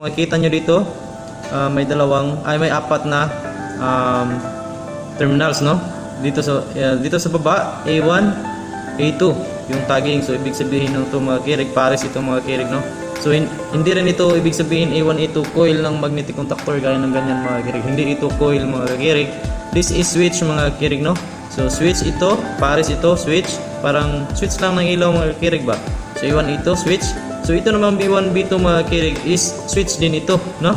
Makikita nyo dito, may apat na terminals, no? Dito sa baba, A1, A2, yung tagging. So ibig sabihin ng mga kirig, pares itong mga kirig, no? So hindi rin ito ibig sabihin A1, A2 coil ng magnetic contactor gaya ng ganyan mga kirig. Hindi ito coil mga kirig. This is switch mga kirig, no? So switch ito, pares ito, switch. Parang switch lang ng ilaw mga kirig ba? So A1, A2, switch. So ito naman B1, B2 mga kirig is switch din ito, no?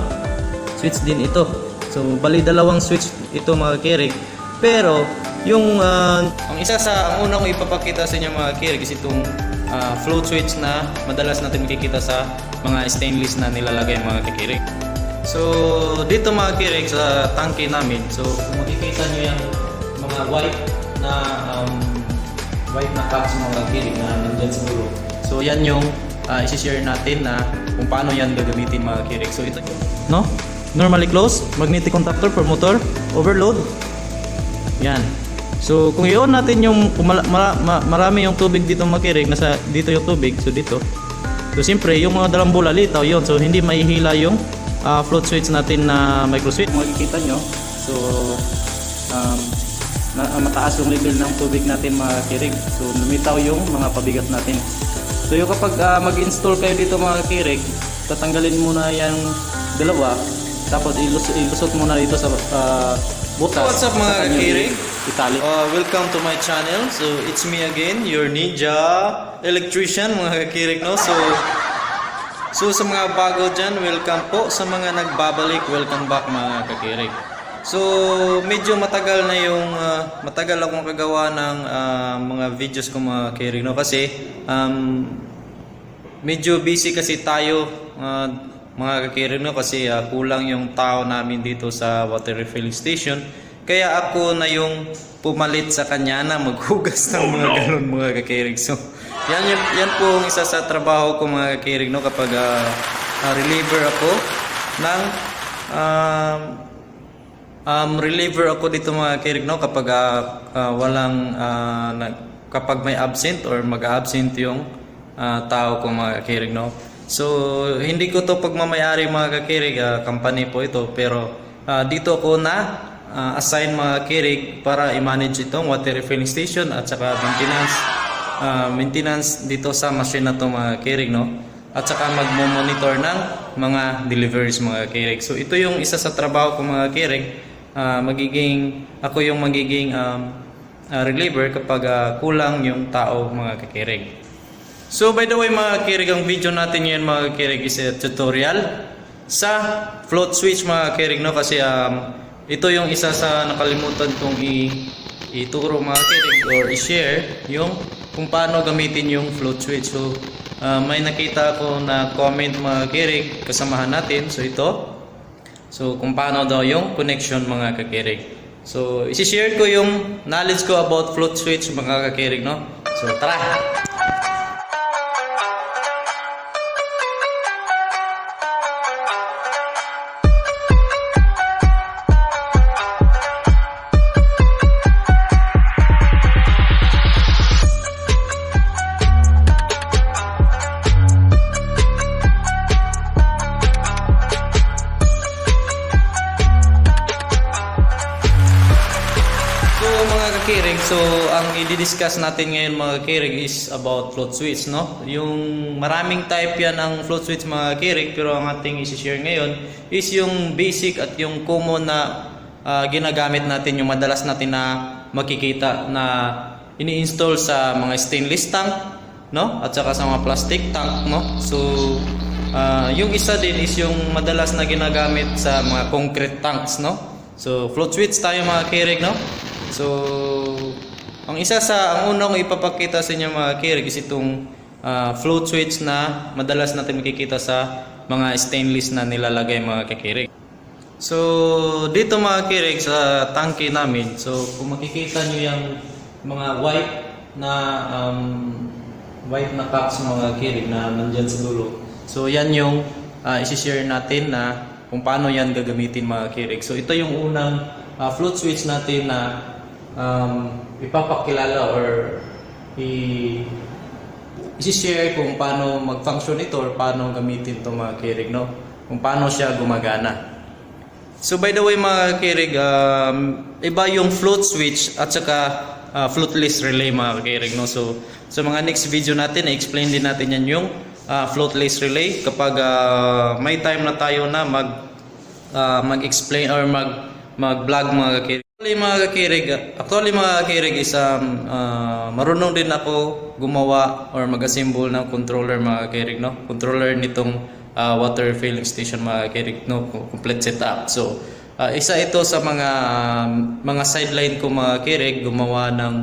Switch din ito. So bali dalawang switch ito mga kirig. Pero yung ang unang ko ipapakita sa inyo mga kirig is itong float switch na madalas natin makikita sa mga stainless na nilalagay mga kirig. So dito mga kirig sa tangke namin, so kung makikita nyo yung mga white na caps mga kirig na nandyan sa dulo. So yan yung isi-share natin na kung paano yan gagamitin mga kirig. So ito, no? Normally closed, magnetic contactor for motor, overload. Yan. So kung i-on natin yung marami yung tubig dito mga kirig, dito yung tubig, so dito. So siyempre yung mga dalang bola litaw yon, so hindi mahihila yung float switch natin na micro switch. Makikita nyo, so mataas yung level ng tubig natin mga kirig. So lumitaw yung mga pabigat natin. So yung kapag mag-install kayo dito mga kirig, tatanggalin muna yung dalawa, tapos ilusot muna dito sa butas. What's up mga kirig? Welcome to my channel. So it's me again, your ninja electrician mga kirig, no? So sa mga bago dyan, welcome po. Sa mga nagbabalik, welcome back mga kakirig. So medyo matagal akong kagawa ng mga videos ko mga kirig, no? Kasi medyo busy kasi tayo mga kakirig, no? Kasi kulang yung tao namin dito sa water refilling station. Kaya ako na yung pumalit sa kanya na maghugas ng mga galon mga kakirig. So yan po ang isa sa trabaho ko mga kakirig, no? Kapag reliever ako ng reliever ako dito mga kirig, no? Kapag kapag may absent or mag-absent yung tao ko mga kirig, no? So hindi ko to pagmamayari mga kirig, company po ito, pero dito ako na assign mga kirig para i-manage itong water refilling station at saka maintenance dito sa machine na to mga kirig, no? At saka magmo-monitor ng mga deliveries mga kirig. So ito yung isa sa trabaho ko mga kirig. Ako yung magiging reliever kapag kulang yung tao mga kakirig. So by the way mga kirig, ang video natin ngayon mga kirig is a tutorial sa float switch mga kirig, no? Kasi ito yung isa sa nakalimutan kong ituro mga kirig or i-share yung kung paano gamitin yung float switch. So may nakita ako na comment mga kirig, kasamahan natin. So ito, so kung paano daw yung connection mga kakirig. So isi-share ko yung knowledge ko about float switch mga kakirig, no? So tara! So ang i-discuss natin ngayon mga kirig is about float switch, no? Yung maraming type yan ng float switch mga kirig, pero ang ating i-share ngayon is yung basic at yung common na ginagamit natin, yung madalas natin na makikita na ini-install sa mga stainless tank, no? At saka sa mga plastic tank, no? So yung isa din is yung madalas na ginagamit sa mga concrete tanks, no? So float switch tayo mga kirig, no? So ang unang ipapakita sa inyo mga kirig is itong float switch na madalas natin makikita sa mga stainless na nilalagay mga kirig. So dito mga kirig sa tangke namin, so kung makikita nyo yung mga white na caps mga kirig na nandyan sa dulo. So yan yung isi-share natin na kung paano yan gagamitin mga kirig. So ito yung unang float switch natin na ipapakilala or isi-share kung paano mag-function ito or paano gamitin ito mga kirig, no? kung paano siya gumagana. So by the way mga kakirig, iba yung float switch at saka floatless relay mga kakirig, no? So sa mga next video natin, i-explain din natin yan yung floatless relay kapag may time na tayo na mag-explain or mag-vlog mga kakirig. Actually mga kakirig is marunong din ako gumawa or mag-assemble ng controller mga kakirig, no? Controller nitong water filling station mga kakirig, no? Complete setup. So isa ito sa mga sideline ko mga kakirig, gumawa ng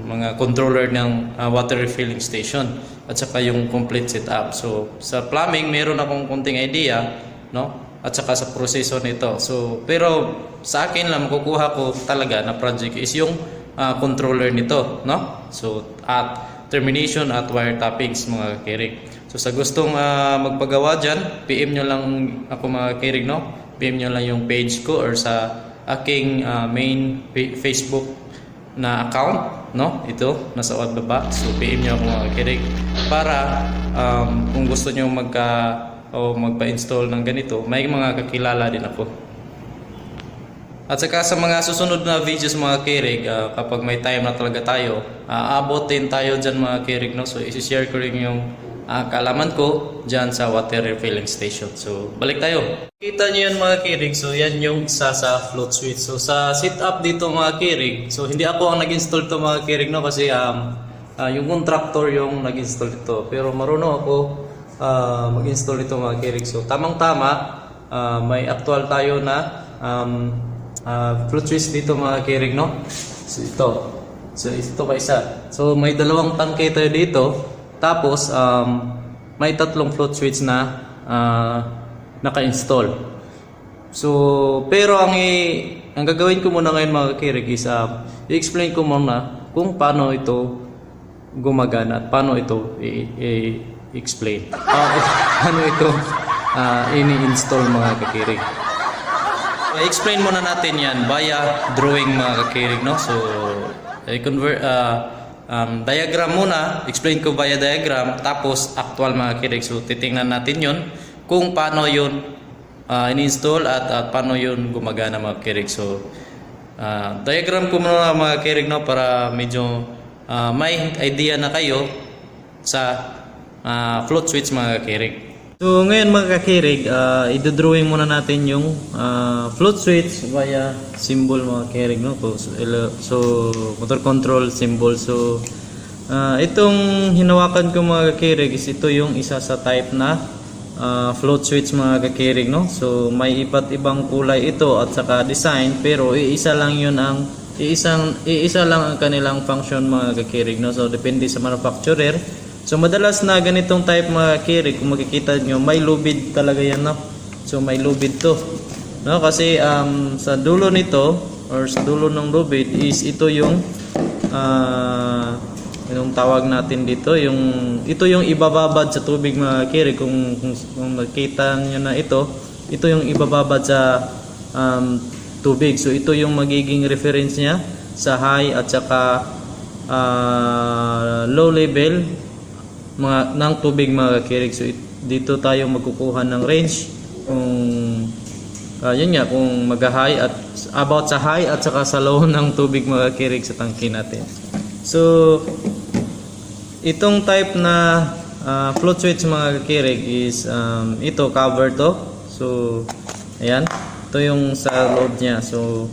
mga controller ng water refilling station at saka yung complete setup. So sa plumbing meron akong konting idea, no? At saka sa proseso nito. So pero sa akin lang makukuha ko talaga na project is yung controller nito, no? So at termination at wire tappings mga kakirig. So sa gustong magpagawa dyan, PM nyo lang ako mga kakirig, no? PM nyo lang yung page ko or sa aking main Facebook na account, no? Ito, nasa baba. So PM nyo ako mga kakirig para kung gusto nyo magpa-install ng ganito, may mga kakilala din ako. At saka sa mga susunod na videos mga kakirig, kapag may time na talaga tayo, aabotin tayo dyan mga kakirig, no? So isi-share ko rin yung kaalaman ko dyan sa water refilling station. So balik tayo. Kita nyo yan mga kakirig, so yan yung isa sa float switch. So sa setup dito mga kakirig, so hindi ako ang nag-install to mga kakirig, no? Kasi yung contractor yung nag-install ito. Pero marunong ako mag-install ito mga kakirig. So tamang-tama, may actual tayo na float switch dito mga kakirig, no? So ito pa isa. So may dalawang tangke tayo dito. Tapos may tatlong float switch na naka-install. So pero ang gagawin ko muna ngayon mga kakirig is i-explain ko muna kung paano ito gumagana at paano ito i-explain. Paano ito ini-install mga kakirig. I-explain muna natin yan via drawing mga kakirig, no? So i-convert diagram muna, explain ko via diagram, tapos actual mga kakirig. So titingnan natin yun kung paano yun in-install at paano yun gumagana mga kakirig. So diagram ko muna mga kakirig, no? Para medyo may idea na kayo sa float switch mga kakirig. So ngayon mga kakirig, i-drawing muna natin yung float switch via symbol mga kakirig, no? So motor control symbol. So itong hinawakan ko mga kakirig is ito yung isa sa type na float switch mga kakirig, no? So may iba't ibang kulay ito at saka design, pero iisa lang ang kanilang function mga kakirig, no? So depende sa manufacturer. So madalas na ganitong type mga kakirig, kung makikita nyo, may lubid talaga yan, no? So may lubid to, no? Kasi sa dulo nito or sa dulo ng lubid is ito yung yung tawag natin dito, ito yung ibababad sa tubig mga kakirig. Kung makita nyo na ito yung ibababad sa tubig. So ito yung magiging reference niya sa high at saka low level ng tubig mga kakirig. So dito tayo magkukuha ng range kung yun nga, kung mag-high at about sa high at saka sa low ng tubig mga kakirig sa tangke natin. So itong type na float switch mga kakirig is ito cover to. So ayan, ito yung sa load nya. So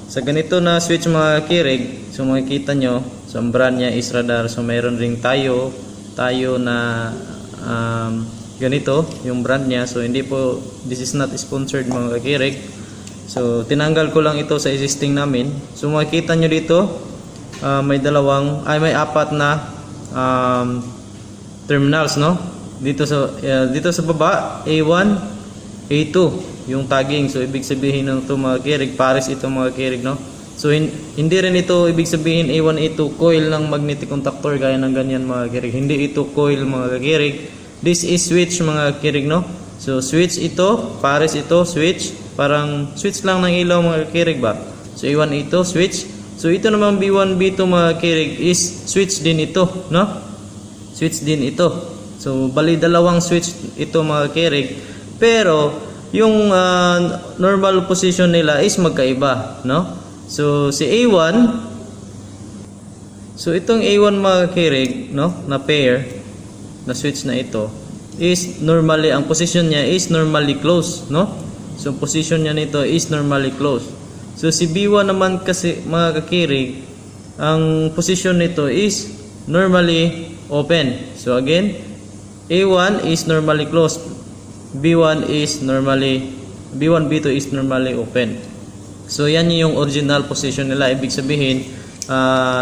sa ganito na switch mga kakirig, so makikita nyo, so ang brand nya is Radar. So mayroon ring tayo na ganito yung brand niya. So hindi po, this is not sponsored mga kakirig. So tinanggal ko lang ito sa existing namin. So makikita nyo dito may apat na terminals, no? Dito sa baba A1, A2 yung tagging. So ibig sabihin ng ito mga kakirig, pares ito mga kakirig, no? So hindi rin ito ibig sabihin A1, A2 coil ng magnetic contactor gaya ng ganyan mga kakirig. Hindi ito coil mga kakirig. This is switch mga kakirig, no? So switch ito, pares ito, switch. Parang switch lang ng ilaw mga kakirig ba? So A1, A2 switch. So ito naman B1, B2 mga kakirig is switch din ito, no? Switch din ito. So bali dalawang switch ito mga kirig, pero yung normal position nila is magkaiba, no? So si A1, so itong A1 mga kirig, no, na pair na switch na ito is normally, ang position niya is normally closed, no? So position niya nito is normally closed. So si B1 naman kasi mga kakirig, ang position nito is normally open. So again, A1 is normally closed, B1 is normally, B1 B2 is normally open. So yan yung original position nila. Ibig sabihin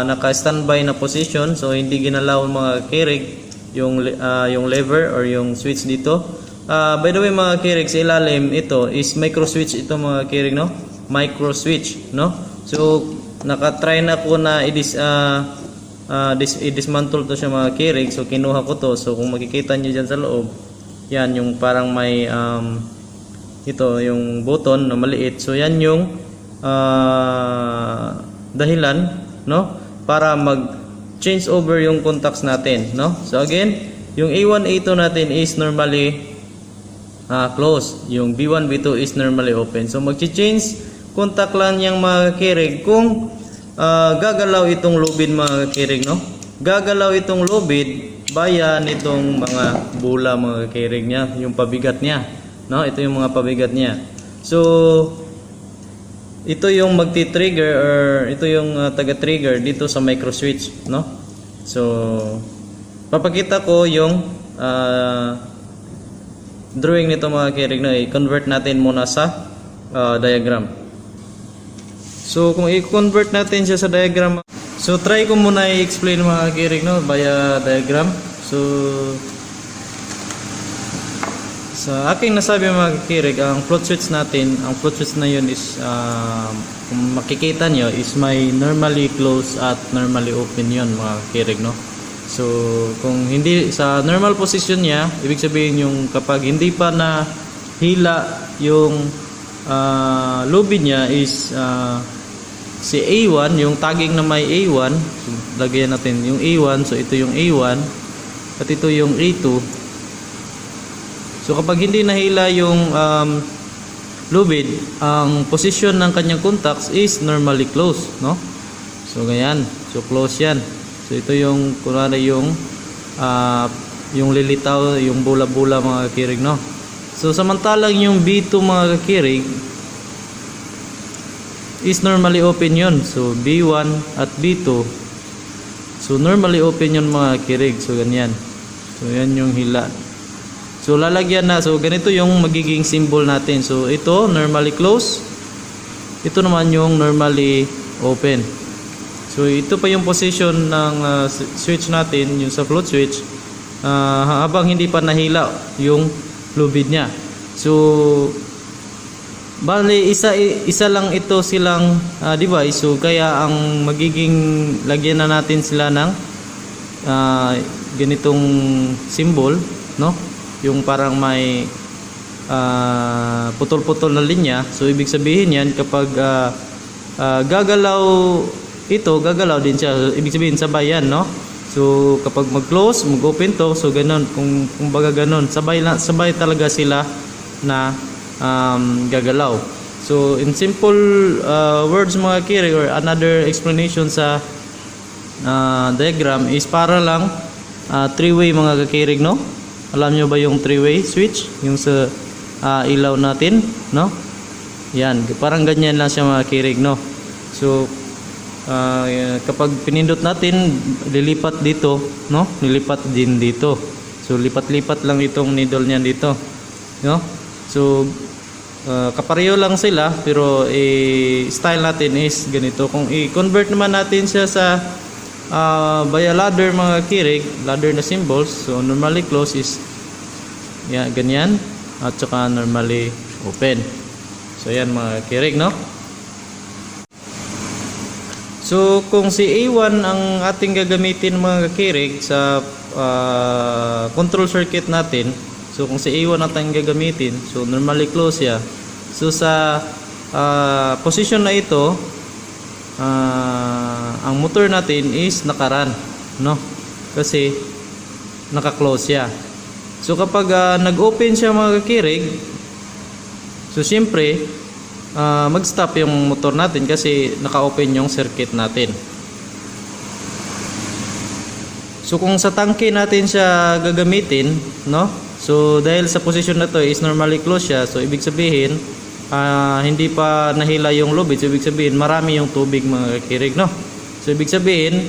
naka-standby na position, so hindi ginalaw mga kirig yung lever or yung switch dito. By the way mga kirig, sa ilalim ito is micro switch ito mga kirig, no? Micro switch, no? So naka-try na ko na i-dismantle to siya mga kirig. So kinuha ko to. So kung makikita niyo diyan sa loob, yan yung parang may ito yung button na maliit. So yan yung dahilan, no, para mag-change over yung contacts natin, no? So again, yung A1, A2 natin is normally closed. Yung B1, B2 is normally open. So mag-change contact lang yung mga kirig kung gagalaw itong lubid mga kirig, no? Gagalaw itong lubid bayan itong mga bula mga kirig niya, yung pabigat niya, no? Ito yung mga pabigat niya. So ito yung magti-trigger or ito yung taga-trigger dito sa micro switch, no? So papakita ko yung drawing nito mga kirig, no? I-convert natin muna sa diagram. So kung i-convert natin siya sa diagram, so try ko muna i-explain mga kirig, no, via diagram. So sa aking nasabi mga kirig, ang float switch natin, ang float switch na yun is kung makikita nyo is may normally closed at normally open yun mga kirig, no? So kung hindi sa normal position niya, ibig sabihin yung kapag hindi pa na hila yung lubid niya is si A1, yung tagging na may A1, so, lagyan natin yung A1, so ito yung A1 at ito yung A2. So kapag hindi nahila yung lubid, ang position ng kanyang contacts is normally closed, no? So ganyan, so close yan. So ito yung kunwari yung lilitaw, yung bula-bula mga kirig, no? So samantalang yung B2 mga kirig is normally open yun. So B1 at B2, so normally open yun mga kirig. So ganyan, so yan yung hila. So lalagyan na, so ganito yung magiging symbol natin. So ito normally closed, ito naman yung normally open. So ito pa yung position ng switch natin, yung sa float switch, habang hindi pa nahila yung lubid niya. So bali isa lang ito silang device. So kaya ang magiging lagyan na natin sila ng ganitong symbol, no? Yung parang may putol-putol na linya. So ibig sabihin yan kapag gagalaw ito, gagalaw din siya. So, ibig sabihin sabay yan, no? So kapag mag-close, mag-open to, so ganun, kung baga ganun, sabay talaga sila na gagalaw. So in simple words mga kirig, or another explanation sa diagram is para lang three-way mga kakirig, no? Alam nyo ba yung three-way switch? Yung sa ilaw natin, no? Yan, parang ganyan lang siya mga kirig, no? So kapag pinindot natin, lilipat dito, no? Lilipat din dito. So lipat-lipat lang itong needle niyan dito, no? So kapareho lang sila, pero style natin is ganito. Kung i-convert naman natin siya sa via ladder mga kirig, ladder na symbols, so normally close is yan, ganyan, at saka normally open. So yan mga kirig, no? So kung si A1 ang ating gagamitin mga kirig sa control circuit natin, so kung si A1 ang ating gagamitin, so normally close siya. So sa position na ito, ang motor natin is nakaran, no? Kasi naka-close siya. So kapag nag-open siya mga kakirig, so siyempre mag-stop yung motor natin kasi naka-open yung circuit natin. So kung sa tangke natin siya gagamitin, no? So dahil sa position na to is normally closed siya, so ibig sabihin hindi pa nahila yung lubid, so ibig sabihin marami yung tubig mga kakirig, no? So ibig sabihin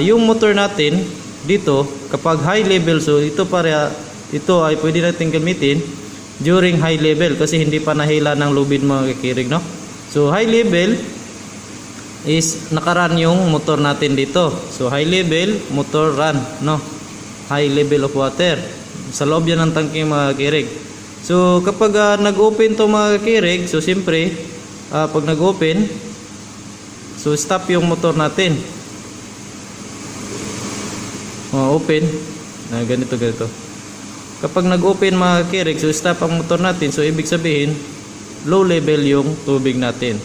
yung motor natin dito kapag high level, so ito ay pwede natin gamitin during high level kasi hindi pa nahila ng lubid mga kakirig, no? So high level is nakaran yung motor natin dito. So high level motor run, no? High level of water. Sa loob yan ng tangke mga kakirig. So kapag nag-open to mga kakirig, so siyempre pag nag-open, so stop yung motor natin. Open. Ganito. Kapag nag-open mga kakirig, so stop ang motor natin. So ibig sabihin low level yung tubig natin.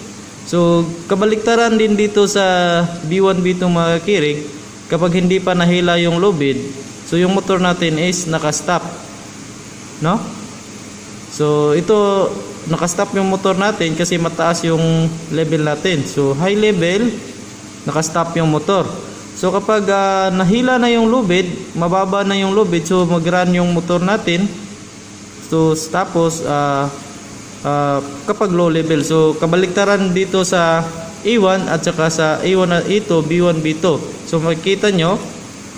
So kabaliktaran din dito sa B1 B2 mga kakirig, kapag hindi pa nahila yung lubid, so yung motor natin is naka-stop, no? So ito naka-stop yung motor natin kasi mataas yung level natin. So high level, naka-stop yung motor. So kapag nahila na yung lubid, mababa na yung lubid, so mag-run yung motor natin. So tapos kapag low level, so kabaliktaran dito sa A1 at saka sa A1 at A2, B1, B2. So makikita nyo,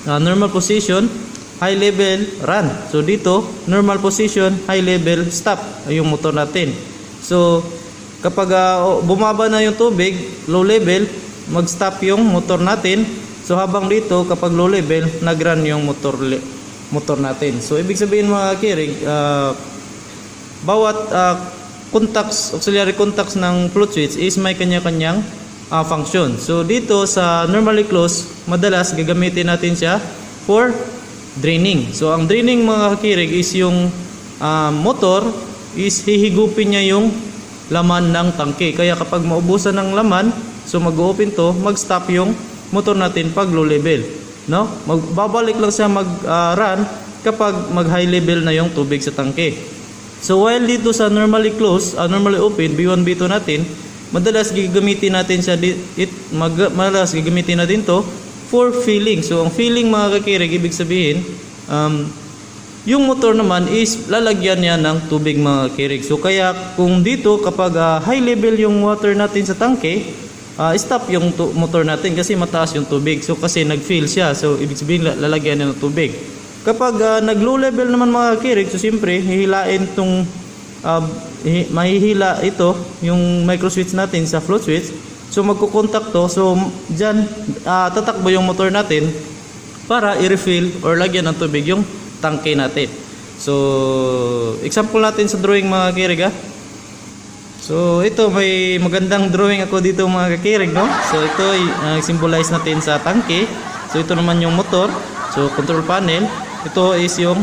normal position, high level, run. So dito, normal position, high level, stop yung motor natin. So kapag bumaba na yung tubig, low level, mag-stop yung motor natin. So habang dito kapag low level, nag-run yung motor natin. So ibig sabihin mga kakirig, bawat auxiliary contacts ng float switch is may kanya-kanyang function. So dito sa normally closed, madalas gagamitin natin siya for draining. So ang draining mga kakirig is yung motor is hihigupin niya yung laman ng tangke. Kaya kapag maubusan ng laman, so mag-open to, mag-stop yung motor natin pag low level, no? Magbabalik lang siya mag-run kapag mag-high level na yung tubig sa tangke. So while dito sa normally closed, normally open, B1, B2 natin, madalas gagamitin natin siya madalas gagamitin natin to for filling. So ang filling mga kakirig, ibig sabihin yung motor naman is lalagyan niya ng tubig mga kakirig. So kaya kung dito kapag high level yung water natin sa tangke, stop yung motor natin kasi mataas yung tubig. So kasi nag-fill siya. So ibig sabihin lalagyan niya ng tubig. Kapag nag-low level naman mga kakirig, so siyempre hihilain itong mahihila ito yung micro switch natin sa float switch. So magkukontak to. So dyan tatakbo yung motor natin para i-refill or lagyan ng tubig yung tangke natin. So example natin sa drawing mga kakirig, So ito may magandang drawing ako dito mga kakirig, no? So ito ay symbolize natin sa tangke. So ito naman yung motor. So control panel. Ito is yung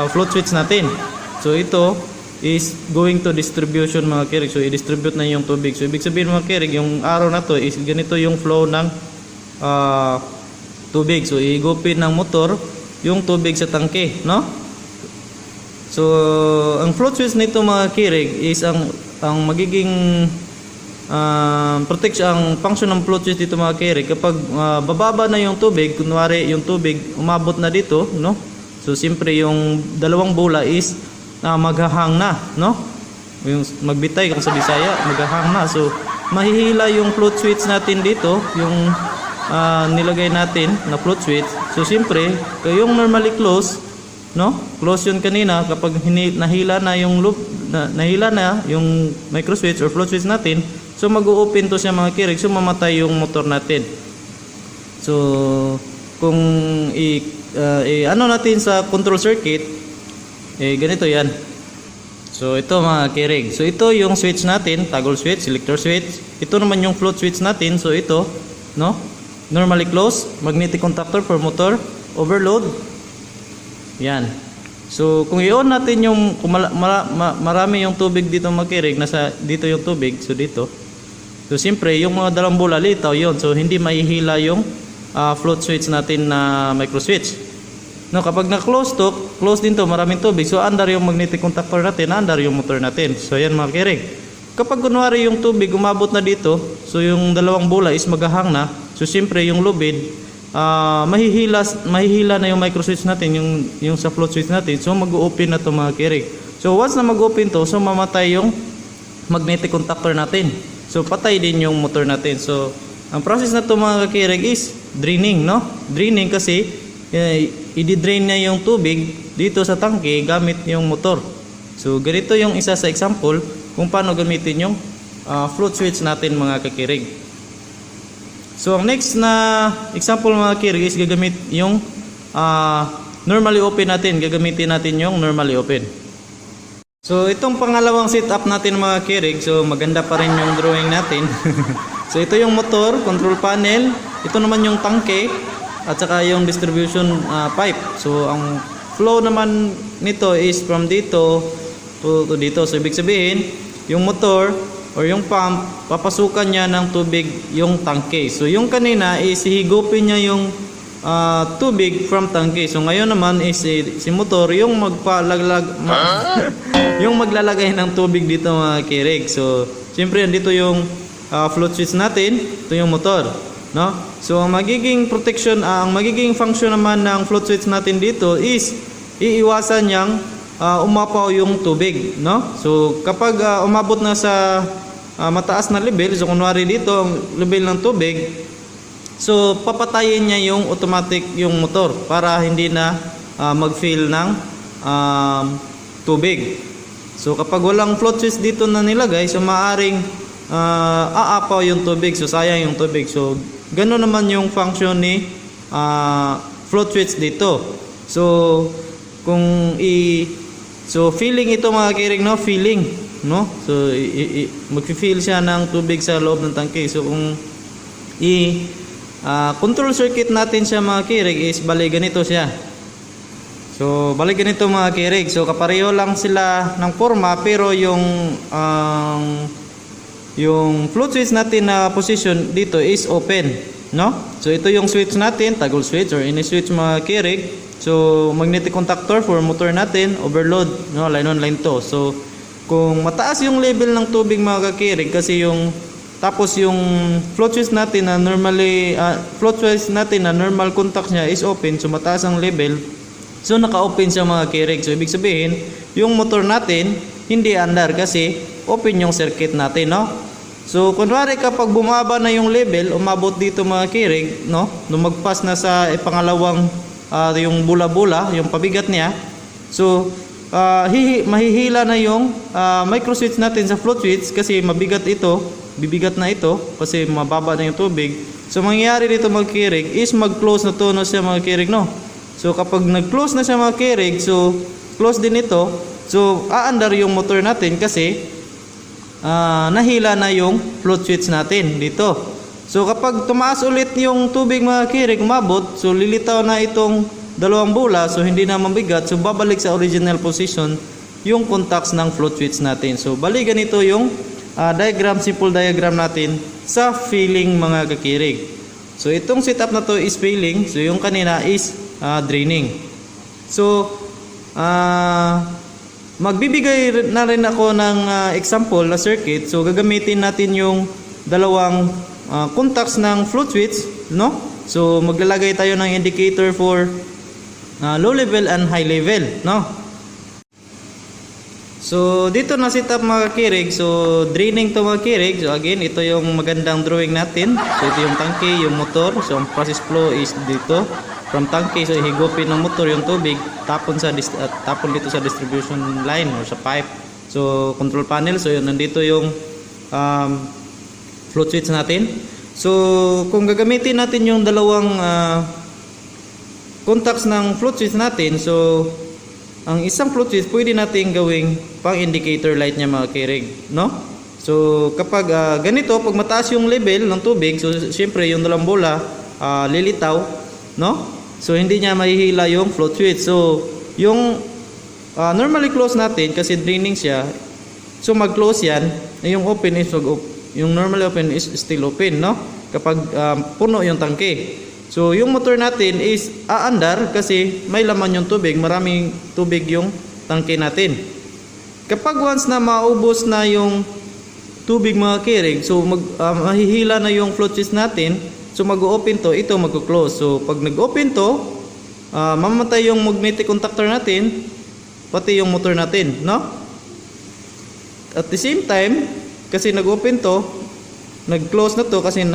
float switch natin. So ito is going to distribution mga kakirig. So i-distribute na yung tubig. So ibig sabihin mga kakirig, yung arrow na to is ganito yung flow ng tubig. So igupin ng motor yung tubig sa tangke, no? So ang float switch nito mga kakirig is ang magiging protection, ang function ng float switch dito mga kakirig, kapag bababa na yung tubig, kunwari yung tubig umabot na dito, no? So siyempre yung dalawang bola is maghahang na, no? Yung magbitay kung sa Bisaya, maghahang na. So mahihila yung float switch natin dito, yung nilagay natin na float switch. So siyempre yung normally close, no? Close yun kanina. Kapag nahila na yung loop, nahila na yung micro switch or float switch natin, so mag-open to siya mga kakirig, so mamatay yung motor natin. So kung ano natin sa control circuit, ganito yan. So ito mga kakirig, so ito yung switch natin, toggle switch, selector switch. Ito naman yung float switch natin. So ito, no? Normally close, magnetic contactor for motor, overload. Yan. So kung i-on natin yung marami yung tubig dito mga kakirig, nasa dito yung tubig, so dito. So siyempre yung mga dalawang bola litaw yon. So hindi mahihila yung float switch natin na micro switch. No, kapag na-close to, close din to, maraming tubig. So, under yung magnetic contactor natin, under yung motor natin. So, yan mga kirig. Kapag kunwari yung tubig umabot na dito, so yung dalawang bola is maghahang na. So, siyempre yung lubid, mahihila na yung micro switch natin, yung sa float switch natin. So, mag-open na to mga kirig. So, once na mag-open to, so mamatay yung magnetic contactor natin. So, patay din yung motor natin. So, ang process na to mga kirig is draining, no? Draining kasi, i-drain niya yung tubig dito sa tangke gamit yung motor. So ganito yung isa sa example kung paano gamitin yung float switch natin mga kakirig. So ang next na example mga kakirig is gagamit yung normally open natin. Gagamitin natin yung normally open. So itong pangalawang setup natin mga kakirig, so maganda pa rin yung drawing natin. So ito yung motor, control panel, ito naman yung tangke, at saka yung distribution pipe. So ang flow naman nito is from dito to dito. So ibig sabihin, yung motor or yung pump, papasukan niya ng tubig yung tangke. So yung kanina is higupin niya yung tubig from tangke. So ngayon naman is si motor yung yung maglalagay ng tubig dito mga kirig. So siyempre dito yung float switch natin, ito yung motor, no? So ang magiging protection, ang magiging function naman ng float switch natin dito is iiwasan niyang umapaw yung tubig, no? So kapag umabot na sa mataas na level, so kunwari dito ang level ng tubig, so papatayin niya yung automatic yung motor para hindi na mag-fill ng tubig. So kapag walang float switch dito na nilagay, so maaring aapaw yung tubig, so sayang yung tubig. So gano'n naman yung function ni float switch dito. So kung so feeling ito mga kirig, no, feeling, no? So magfi-feel siya ng tubig sa loob ng tangke. So kung control circuit natin siya mga kirig is bali ganito siya. So bali ganito mga kirig. So kapareho lang sila ng forma, pero yung float switch natin na position dito is open, no? So ito yung switch natin, toggle switch or any switch mga kirig. So magnetic contactor for motor natin, overload, no, line on line to. So kung mataas yung level ng tubig mga kakirig, kasi tapos yung float switch natin na normal contact niya is open, so mataas ang level, so naka-open siya mga kirig. So ibig sabihin yung motor natin hindi under kasi open yung circuit natin, no? So kunwari kapag bumaba na yung level, umabot dito mga kirig, no, nung magpass na sa pangalawang yung bula-bula, yung pabigat niya, so mahihila na yung micro switch natin sa float switch kasi bibigat na ito kasi mababa na yung tubig. So mangyayari dito mga kirig is mag-close na to na siya mga kirig, no? So kapag nag-close na siya mga kirig, so close din ito. So aandar yung motor natin kasi nahila na yung float switch natin dito. So kapag tumaas ulit yung tubig mga kirig, umabot, so lilitaw na itong dalawang bola, so hindi na mabigat, so babalik sa original position yung contacts ng float switch natin. So bali ganito yung simple diagram natin sa feeling mga kakirig. So itong setup na to is feeling, so yung kanina is draining. So magbibigay na rin ako ng example na circuit. So gagamitin natin yung dalawang contacts ng float switch, no? So maglalagay tayo ng indicator for low level and high level, no? So dito na setup mga kirig. So draining to mga kirig. So again, ito yung magandang drawing natin. So ito yung tangke, yung motor. So ang process flow is dito from tangke, so higupin ng motor yung tubig, tapon dito sa distribution line or sa pipe. So control panel, so yun, nandito yung float switch natin. So kung gagamitin natin yung dalawang contacts ng float switch natin, so ang isang float switch pwede natin gawing pang indicator light niya mga kirig, no? So kapag ganito, pag mataas yung level ng tubig, so syempre yung dalawang bola lilitaw, no? So hindi niya mahihila yung float switch. So yung normally close natin kasi draining siya, so mag-close yan, yung open is yung normally open is still open, no? Kapag puno yung tangke. So yung motor natin is aandar kasi may laman yung tubig, maraming tubig yung tangke natin. Kapag once na maubos na yung tubig mga kirig, so mahihila na yung float switch natin, so mag-open to, ito mag-close. So pag nag-open to, mamatay yung magnetic contactor natin, pati yung motor natin, no? At the same time, kasi nag-open to, nag-close na to kasi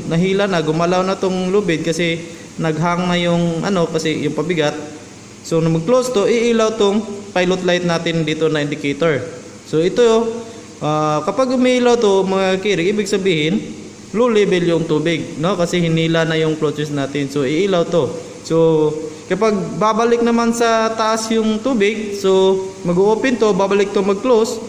nahila na, gumalaw na tong lubid kasi naghang na yung kasi yung pabigat. So nung mag-close to, iilaw tong pilot light natin dito na indicator. So ito kapag umiilaw to mga kirig, ibig sabihin low level yung tubig, no? Kasi hinila na yung float switch natin. So iilaw to. So kapag babalik naman sa taas yung tubig, so mag-open to, babalik to mag-close,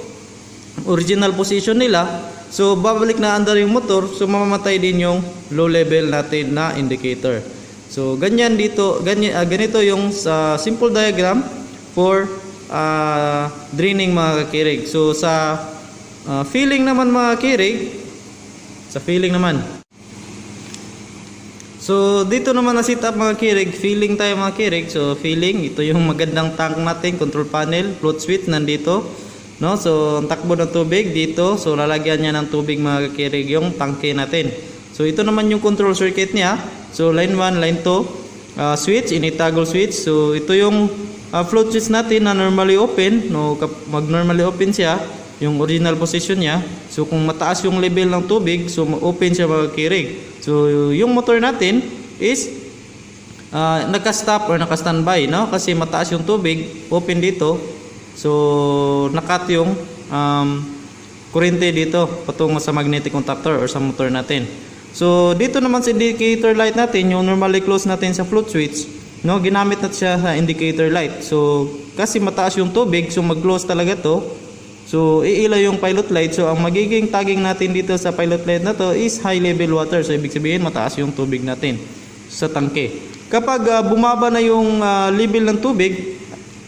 original position nila. So babalik na under yung motor, so mamamatay din yung low level natin na indicator. So ganyan dito, ganito yung simple diagram for draining mga kirig. So sa feeling naman mga kirig, sa feeling naman. So dito naman na set up mga kirig, feeling tayo mga kirig. So feeling, ito yung magandang tank natin, control panel, float switch nandito. No, so ang takbo ng tubig dito, so lalagyan niya ng tubig mga kirig yung tangke natin. So ito naman yung control circuit niya. So line 1, line 2, switch, ini-toggle switch. So ito yung float switch natin na normally open, no, mag normally open siya, yung original position niya. So kung mataas yung level ng tubig, so open siya mga kirig. So yung motor natin is naka-stop or naka-standby, no, kasi mataas yung tubig, open dito. So nakat yung kuryente dito patungo sa magnetic contactor or sa motor natin. So dito naman sa indicator light natin, yung normally close natin sa float switch, no, ginamit natin siya sa indicator light. So kasi mataas yung tubig, so mag-close talaga to. So iilaw yung pilot light. So ang magiging tagging natin dito sa pilot light na to is high level water. So ibig sabihin mataas yung tubig natin sa tangke. Kapag bumaba na yung level ng tubig,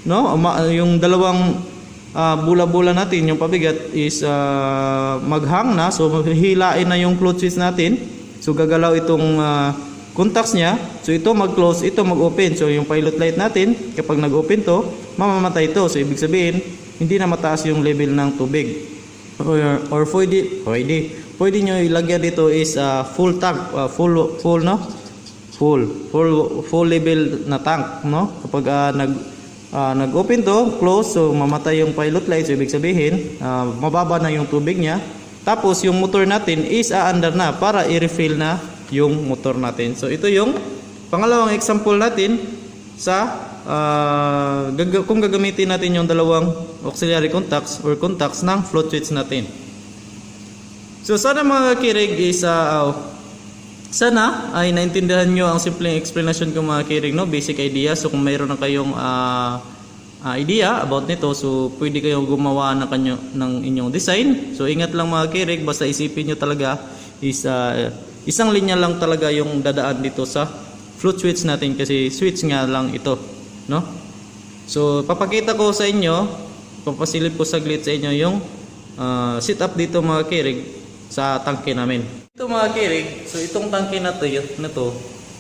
no, yung dalawang bula-bula natin, yung pabigat is maghang na, so hilain na yung float switch natin. So gagalaw itong contacts niya. So ito mag-close, ito mag-open. So yung pilot light natin, kapag nag-open to, mamamatay to. So ibig sabihin, hindi na mataas yung level ng tubig. Or pwede nyo ilagyan dito is full tank, full level na tank, no? Kapag nag-open to, close, so mamatay yung pilot light. So ibig sabihin, mababa na yung tubig niya. Tapos yung motor natin is aandar na para i-refill na yung motor natin. So ito yung pangalawang example natin sa kung gagamitin natin yung dalawang auxiliary contacts or contacts ng float switch natin. So sana mga kirig is sana ay naintindihan nyo ang simpleng explanation ko mga kirig, no? Basic idea. So kung mayroon na kayong idea about nito, so pwede kayong gumawa ng inyong design. So ingat lang mga kirig, basta isipin nyo talaga is isang linya lang talaga yung dadaan dito sa float switch natin kasi switch nga lang ito, no? So papakita ko sa inyo, papasilip ko saglit sa inyo yung setup dito mga kirig sa tangke namin. Ito mga kirig, so itong tangke na to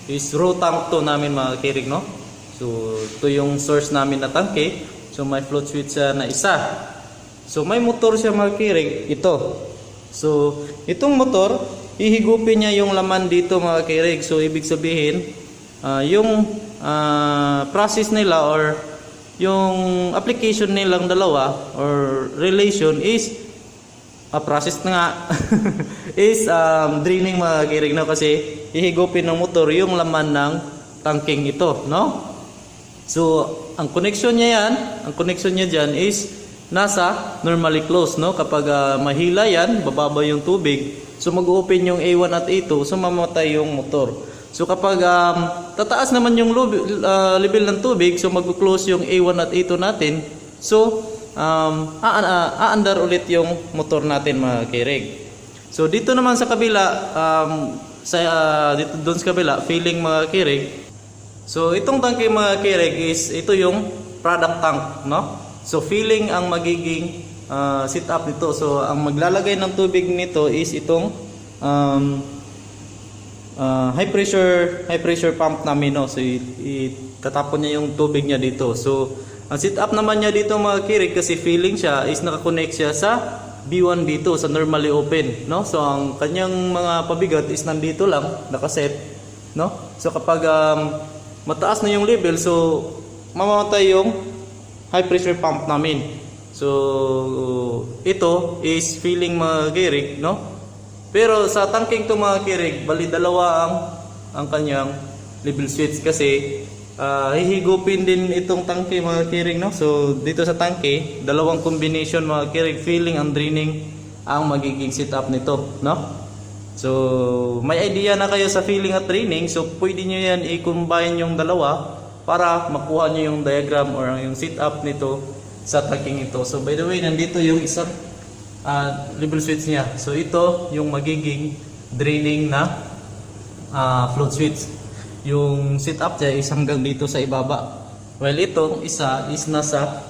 is raw tank to namin mga kirig, no? So ito yung source namin na tangke. So may float switch na isa. So may motor siya mga kirig, ito. So itong motor, ihigupin niya yung laman dito mga kirig. So ibig sabihin, yung process nila or yung application nilang dalawa or relation is process na nga is draining mga kirig, no? Kasi ihigupin ng motor yung laman ng tangking ito, no? So ang connection niya dyan is nasa normally closed, no? Kapag mahila yan, bababa yung tubig, so mag-open yung A1 at A2, so mamatay yung motor. So kapag tataas naman yung level ng tubig, so mag-close yung A1 at A2 natin, so aandar ulit yung motor natin mga kirig. So dito naman sa kabila, dito doon sa kabila, feeling mga kirig. So itong tangke mga kirig is ito yung product tank, no? So feeling ang magiging setup nito. So ang maglalagay ng tubig nito is itong high pressure pump namin, no. So itatapon niya yung tubig niya dito. So ang setup naman niya dito mga kirig, kasi feeling siya is nakakonect siya sa B1 dito sa normally open, no. So ang kanyang mga pabigat is nandito lang nakaset, no. So kapag mataas na yung level, so mamamatay yung high pressure pump namin. So ito is feeling mga kirig, no. Pero sa tangking to mga kirig, bali dalawa ang kanyang level switch, kasi hihigupin din itong tangke mga kirig, no. So dito sa tangke, dalawang combination mga kirig, filling and draining ang magiging setup nito, no. So may idea na kayo sa filling at draining, so pwede nyo yan i-combine yung dalawa para makuha nyo yung diagram or yung setup nito sa tangking ito. So by the way, nandito yung isang level switch niya. So ito yung magiging draining na float switch. Yung setup niya is hanggang dito sa ibaba. Well, itong isa is nasa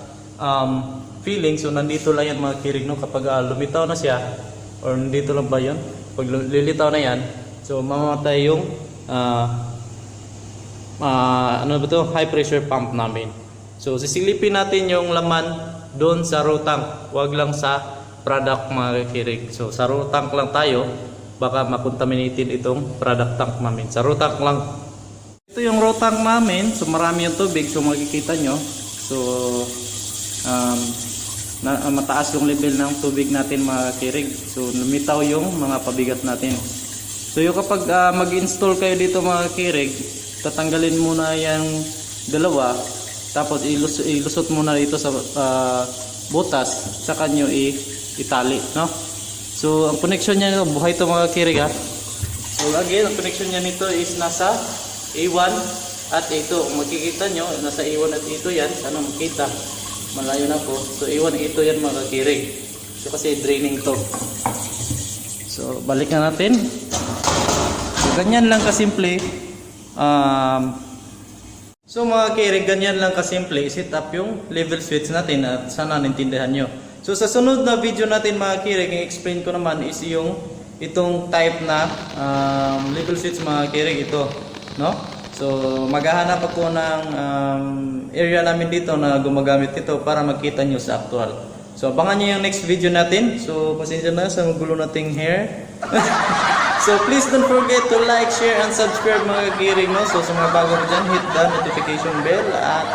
filling. So nandito lang yan mga kirig, no? Kapag lumitaw na siya, or nandito lang ba yun? Pag lilitaw na yan, so mamamatay yung ano ba to? High pressure pump namin. So sisilipin natin yung laman doon sa raw tank, wag lang sa product mga kirig. So sa raw tank lang tayo, baka makontaminated itong product tank namin. Sa raw tank lang. Ito yung raw tank namin, so marami yung tubig, so makikita nyo. So mataas yung level ng tubig natin mga kirig. So lumitaw yung mga pabigat natin. So yung kapag mag-install kayo dito mga kirig, tatanggalin muna yung dalawa, tapos ilusot muna dito sa butas, saka nyo itali, no. So ang connection niya, buhay to mga kirig, ha. So again, ang connection niya nito is nasa A1 at A2. Makikita nyo, nasa A1 at A2 yan. Sana makita, malayo na po. So A1 at A2 yan mga kirig. So kasi draining to. So balik na natin. So ganyan lang kasimple. So mga kirig, ganyan lang kasimple set up yung level switch natin, at sana naintindihan nyo. So sa sunod na video natin mga kirig, i-explain ko naman is yung itong type na level switch mga kirig, ito, no. So maghahanap ako ng area namin dito na gumagamit ito para makita nyo sa actual. So abangan nyo yung next video natin. So pasensya na sa magulo nating hair. So please don't forget to like, share, and subscribe mga kirig, no. So sa mga bago ko dyan, hit the notification bell at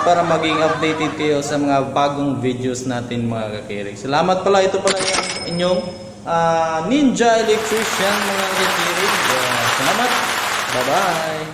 para maging updated kayo sa mga bagong videos natin mga kakirig. Salamat pala, ito pala yung inyong Ninja Electrician mga kakirig. Salamat, bye bye.